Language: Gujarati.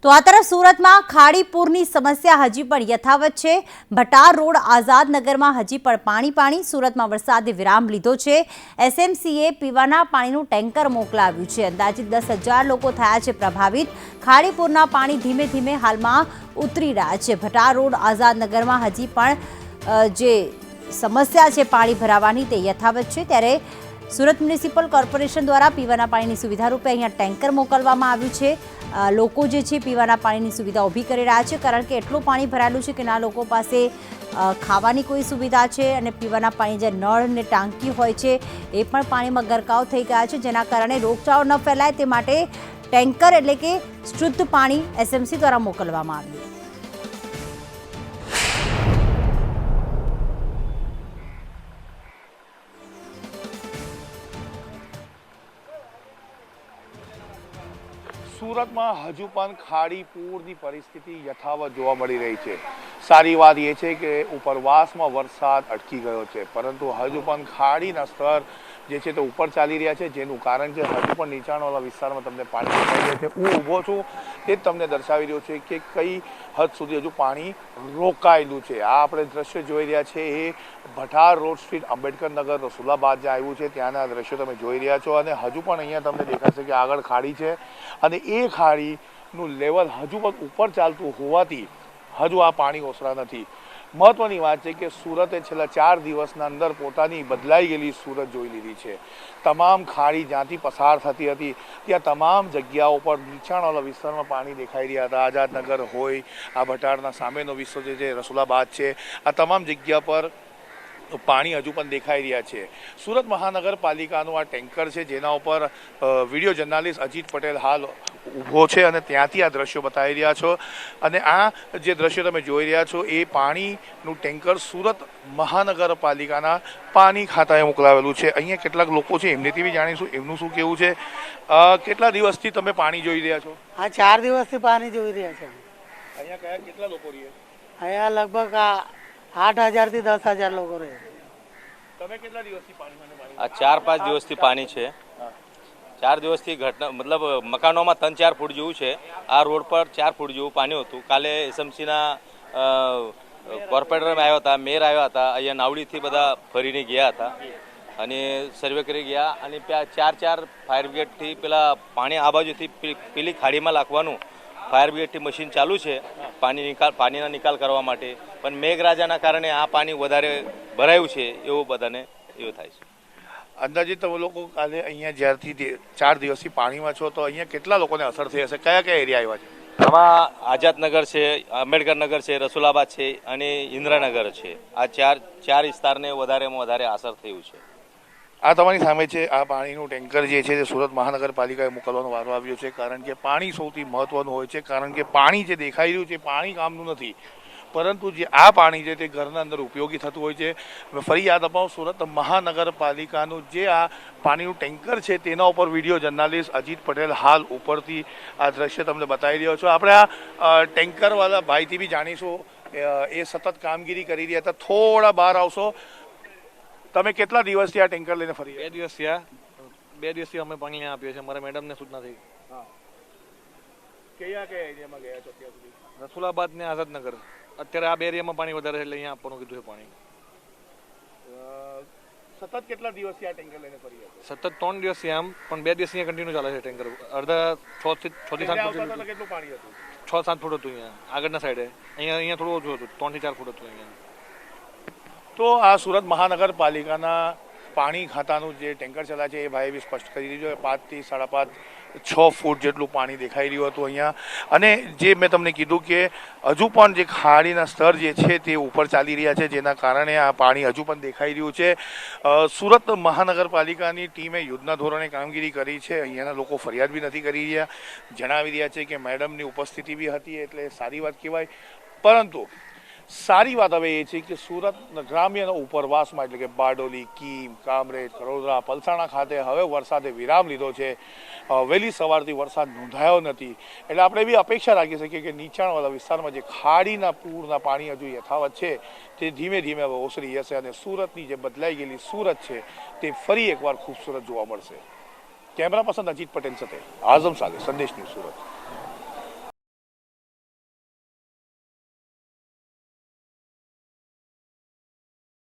તો આ તરફ સુરતમાં ખાડીપુરની સમસ્યા હજી પણ યથાવત છે। ભટાર રોડ આઝાદનગરમાં હજી પણ પાણી। સુરતમાં વરસાદે વિરામ લીધો છે। એસએમસીએ પીવાના પાણીનું ટેન્કર મોકલાવ્યું છે। અંદાજિત 10,000 લોકો થયા છે પ્રભાવિત। ખાડીપુરના પાણી ધીમે ધીમે હાલમાં ઉતરી રહ્યા છે। ભટાર રોડ આઝાદનગરમાં હજી પણ જે સમસ્યા છે પાણી ભરાવાની તે યથાવત છે। ત્યારે સુરત મ્યુનિસિપલ કોર્પોરેશન દ્વારા પીવાના પાણીની સુવિધા રૂપે અહીંયા ટેન્કર મોકલવામાં આવ્યું છે। લોકો જે છે પીવાના પાણીની સુવિધા ઊભી કરી રહ્યા છે, કારણ કે એટલું પાણી ભરાયેલું છે કે ના લોકો પાસે ખાવાની કોઈ સુવિધા છે અને પીવાના પાણી જે નળ ને ટાંકી હોય છે એ પણ પાણીમાં ગરકાવ થઈ ગયા છે, જેના કારણે રોગચાળો ન ફેલાય તે માટે ટેન્કર એટલે કે શુદ્ધ પાણી એસએમસી દ્વારા મોકલવામાં આવ્યું। સુરતમાં હજુ પણ ખાડીપુરની પરિસ્થિતિ યથાવત જોવા મળી રહી છે। સારી વાત એ છે કે ઉપરવાસમાં વરસાદ અટકી ગયો છે, પરંતુ હજુ પણ ખાડીના સ્તર જે છે તે ઉપર ચાલી રહ્યા છે, જેનું કારણ છે હજુ પણ નીચાણવાળા વિસ્તારમાં તમને પાણી દેખાઈ રહ્યા છે। હું ઊભો છું તે જ તમને દર્શાવી રહ્યો છે કે કઈ હદ સુધી હજુ પાણી રોકાયેલું છે। આ આપણે દ્રશ્ય જોઈ રહ્યા છે એ ભટાર રોડ સ્ટ્રીટ આંબેડકર નગર રસુલાબાદ જે આવ્યું છે ત્યાંના દ્રશ્યો તમે જોઈ રહ્યા છો, અને હજુ પણ અહીંયા તમને દેખાશે કે આગળ ખાડી છે અને એ ખાડીનું લેવલ હજુ પણ ઉપર ચાલતું હોવાથી હજુ આ પાણી ઓસરા નથી। મહત્વની વાત છે કે સુરતે છેલ્લા 4 દિવસના અંદર પોતાની બદલાઈ ગયેલી સુરત જોઈ લીધી છે। તમામ ખાડી જ્યાંથી પસાર થતી હતી ત્યાં તમામ જગ્યાઓ પર નીચાણવાળા વિસ્તારમાં પાણી દેખાઈ રહ્યા હતા। આઝાદનગર હોય, આ ભટારના સામેનો વિસ્તાર જે છે રસુલાબાદ છે, આ તમામ જગ્યા પર પાણી હજુ પણ દેખાઈ રહ્યા છે। સુરત મહાનગરપાલિકાનું આ ટેન્કર છે જેના ઉપર વિડીયો જર્નાલિસ્ટ અજીત પટેલ હાલ ઊભો છે અને ત્યાંથી આ દ્રશ્યો બતાવી રહ્યા છો, અને આ જે દ્રશ્યો તમે જોઈ રહ્યા છો એ પાણીનું ટેન્કર સુરત મહાનગરપાલિકાના પાણી ખાતાએ મોકલાવેલું છે। અહીંયા કેટલાક લોકો છે એમનેથી બી જાણીશું એમનું શું કેવું છે। કેટલા દિવસથી તમે પાણી જોઈ રહ્યા છો? હા, 4 દિવસથી પાણી જોઈ રહ્યા છે। અહીંયા કયા કેટલા લોકો રહે? અહીંયા લગભગ 8,000 થી 10,000 લોકો રહે। તમે કેટલા દિવસથી પાણી? આ 4-5 દિવસથી પાણી છે। 4 દિવસથી ઘટના મતલબ મકાનોમાં 3-4 ફૂટ જેવું છે। આ રોડ પર 4 ફૂટ જેવું પાણી હતું। કાલે એસએમસીના કોર્પોરેટર આવ્યા હતા, મેયર આવ્યા હતા, અહીંયા નાવડીથી બધા ફરીને ગયા હતા અને સર્વે કરી ગયા, અને ત્યાં 4 ફાયર બ્રિગેડથી પેલા પાણી આ બાજુથી પેલી ખાડીમાં નાખવાનું ફાયર બ્રિગેડથી મશીન ચાલુ છે પાણીના નિકાલ કરવા માટે, પણ મેઘરાજાના કારણે આ પાણી વધારે ભરાયું છે એવું બધાને એવું થાય છે। અંદાજિત તમે લોકો કાલે અહીંયા જ્યારથી 4 દિવસથી પાણીમાં છો તો અહીંયા કેટલા લોકોને અસર થઈ હશે? કયા કયા એરિયા આવ્યા છે? આમાં આઝાદનગર છે, આંબેડકર નગર છે, રસુલાબાદ છે અને ઇન્દ્રાનગર છે। આ ચાર વિસ્તારને વધારેમાં વધારે અસર થયું છે। આ તમારી સામે છે આ પાણીનું ટેન્કર જે છે તે સુરત મહાનગરપાલિકાએ મોકલવાનો વારો આવ્યો છે, કારણ કે પાણી સૌથી મહત્વનું હોય છે। કારણ કે પાણી જે દેખાઈ રહ્યું છે પાણી કામનું નથી, પરંતુ જે આ પાણી છે તે ઘરના અંદર ઉપયોગી થતું હોય છે। ફરી યાદ અપાવું, સુરત મહાનગરપાલિકાનું જે આ પાણીનું ટેન્કર છે તેના ઉપર વિડીયો જર્નાલિસ્ટ અજીત પટેલ હાલ ઉપરથી આ દ્રશ્ય તમને બતાવી રહ્યો છો। આપણે આ ટેન્કરવાળા ભાઈથી બી જાણીશું, એ સતત કામગીરી કરી રહ્યા હતા। થોડા બહાર આવશો? તમે કેટલા દિવસથી આ ટેન્કર લઈને ફરી? 2 દિવસ થયા। 2 દિવસથી અમે પાણી આપીએ છીએ। મારા મેડમને સૂચના થઈ। કયા કયા એરિયામાં ગયા છો અત્યાર સુધી? રસુલાબાદ ને આઝાદનગર। અત્યારે આ 2 એરિયામાં પાણી વધારે છે એટલે અહીંયા આપવાનું કીધું છે પાણી। સતત કેટલા દિવસથી આ ટેન્કર લઈને ફરી રહ્યા? સતત 3 દિવસથી આમ, પણ 2 દિવસ અહીંયા કન્ટિન્યુ ચાલે છે ટેન્કર। અડધા 6 થી 7 ફૂટ કેટલું પાણી હતું? 6-7 ફૂટ હતું અહીંયા આગળના સાઈડે। અહીંયા થોડું ઓછું હતું, 3 થી 4 ફૂટ હતું અહીંયા। તો આ સુરત મહાનગરપાલિકાના પાણી ખાતાનું જે ટેન્કર ચલાવે છે એ ભાઈ બી સ્પષ્ટ કરી દીધું કે 5 થી 5.5-6 ફૂટ જેટલું પાણી દેખાઈ રહ્યું હતું અહીંયા। અને જે મેં તમને કીધું કે હજુ પણ જે ખાડીના સ્તર જે છે તે ઉપર ચાલી રહ્યા છે, જેના કારણે આ પાણી હજુ પણ દેખાઈ રહ્યું છે। સુરત મહાનગરપાલિકાની ટીમે યુદ્ધના ધોરણે કામગીરી કરી છે। અહીંયાના લોકો ફરિયાદ બી નથી કરી રહ્યા, જણાવી રહ્યા છે કે મેડમની ઉપસ્થિતિ બી હતી એટલે સારી વાત કહેવાય। પરંતુ સારી વાત હવે એ છે કે સુરત ગ્રામ્યના ઉપરવાસમાં એટલે કે બારડોલી, કીમ, કામરેજ, કડોદરા, પલસાણા ખાતે હવે વરસાદે વિરામ લીધો છે। વહેલી સવારથી વરસાદ નોંધાયો નથી, એટલે આપણે બી અપેક્ષા રાખી શકીએ કે નીચાણવાળા વિસ્તારમાં જે ખાડીના પૂરના પાણી હજુ યથાવત છે તે ધીમે ધીમે હવે ઓસરી જશે અને સુરતની જે બદલાઈ ગયેલી સુરત છે તે ફરી એકવાર ખૂબસૂરત જોવા મળશે। કેમેરા પર્સન અજીત પટેલ સાથે આઝમ સાલે, સંદેશ ન્યૂઝ, સુરત।